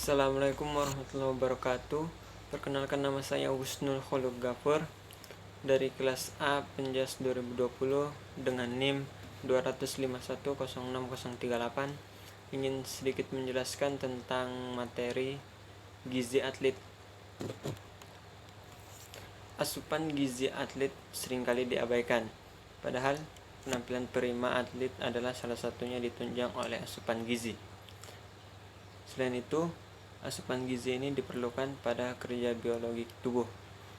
Assalamualaikum warahmatullahi wabarakatuh. Perkenalkan, nama saya Wisnul Khulub Gafur dari kelas A Penjas 2020 dengan NIM 2510638. Ingin sedikit menjelaskan tentang materi gizi atlet. Asupan gizi atlet seringkali diabaikan, padahal penampilan prima atlet adalah salah satunya ditunjang oleh asupan gizi. Selain itu, asupan gizi ini diperlukan pada kerja biologi tubuh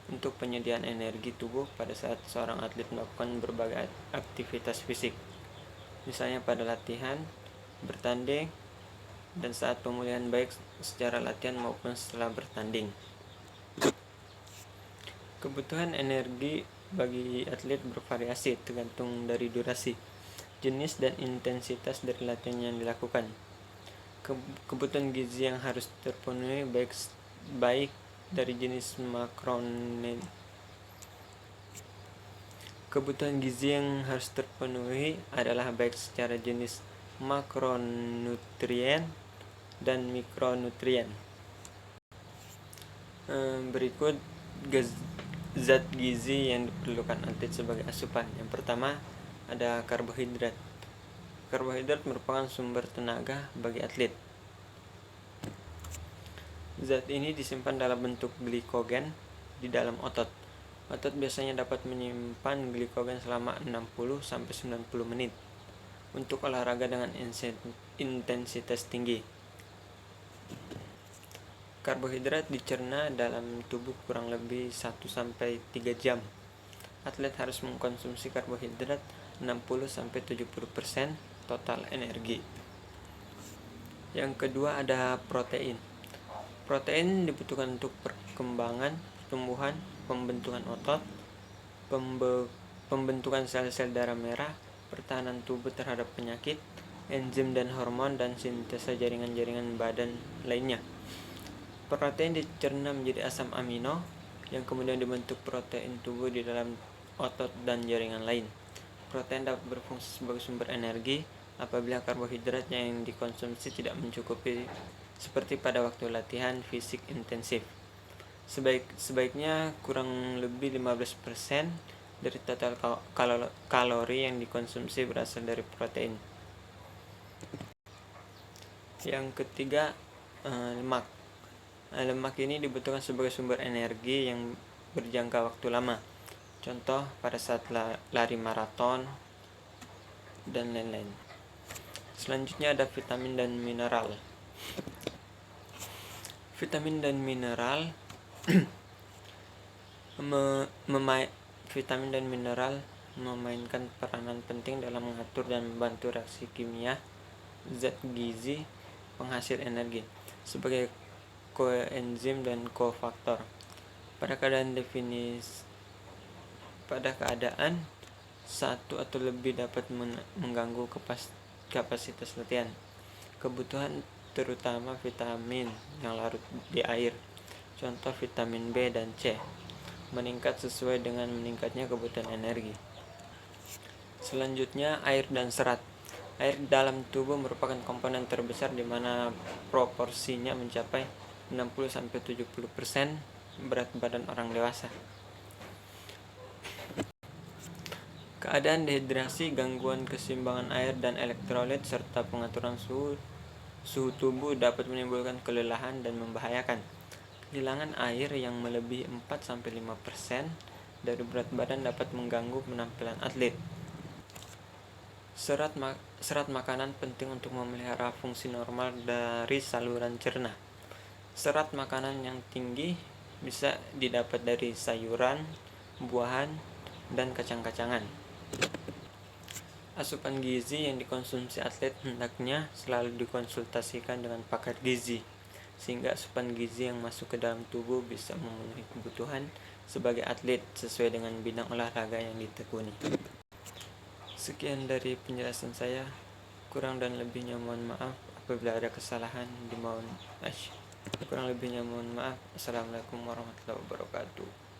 untuk penyediaan energi tubuh pada saat seorang atlet melakukan berbagai aktivitas fisik, misalnya pada latihan, bertanding, dan saat pemulihan baik secara latihan maupun setelah bertanding. Kebutuhan energi bagi atlet bervariasi tergantung dari durasi, jenis, dan intensitas dari latihan yang dilakukan. Kebutuhan gizi yang harus terpenuhi baik dari jenis Kebutuhan gizi yang harus terpenuhi adalah baik secara jenis makronutrien dan mikronutrien. Berikut zat gizi yang diperlukan atlet sebagai asupan. Yang pertama, ada karbohidrat. Karbohidrat merupakan sumber tenaga bagi atlet. Zat ini disimpan dalam bentuk glikogen di dalam otot. Otot biasanya dapat menyimpan glikogen selama 60-90 menit untuk olahraga dengan intensitas tinggi. Karbohidrat dicerna dalam tubuh kurang lebih 1-3 jam. Atlet harus mengkonsumsi karbohidrat 60-70% total energi. Yang kedua, ada protein. Protein dibutuhkan untuk perkembangan, pertumbuhan, pembentukan otot, pembentukan sel-sel darah merah, pertahanan tubuh terhadap penyakit, enzim dan hormon, dan sintesa jaringan-jaringan badan lainnya. Protein dicerna menjadi asam amino yang kemudian dibentuk protein tubuh di dalam otot dan jaringan lain. Protein dapat berfungsi sebagai sumber energi apabila karbohidrat yang dikonsumsi tidak mencukupi, seperti pada waktu latihan fisik intensif. Sebaiknya kurang lebih 15% dari total kalori yang dikonsumsi berasal dari protein. Yang ketiga, lemak. Lemak ini dibutuhkan sebagai sumber energi yang berjangka waktu lama. Contoh pada saat lari maraton dan lain-lain. Selanjutnya ada vitamin dan mineral. Vitamin dan mineral memainkan peranan penting dalam mengatur dan membantu reaksi kimia zat gizi penghasil energi sebagai koenzim dan kofaktor. Pada keadaan satu atau lebih dapat mengganggu kapasitas latihan. Kebutuhan terutama vitamin yang larut di air, contoh vitamin B dan C, meningkat sesuai dengan meningkatnya kebutuhan energi. Selanjutnya, air dan serat. Air dalam tubuh merupakan komponen terbesar di mana proporsinya mencapai 60-70% berat badan orang dewasa. Keadaan dehidrasi, gangguan keseimbangan air dan elektrolit, serta pengaturan suhu tubuh dapat menimbulkan kelelahan dan membahayakan. Kehilangan air yang melebihi 4-5% dari berat badan dapat mengganggu penampilan atlet. Serat makanan penting untuk memelihara fungsi normal dari saluran cerna. Serat makanan yang tinggi bisa didapat dari sayuran, buahan, dan kacang-kacangan. Asupan gizi yang dikonsumsi atlet hendaknya selalu dikonsultasikan dengan pakar gizi, sehingga asupan gizi yang masuk ke dalam tubuh bisa memenuhi kebutuhan sebagai atlet sesuai dengan bidang olahraga yang ditekuni. Sekian dari penjelasan saya. Kurang dan lebihnya mohon maaf. Apabila ada kesalahan Assalamualaikum warahmatullahi wabarakatuh.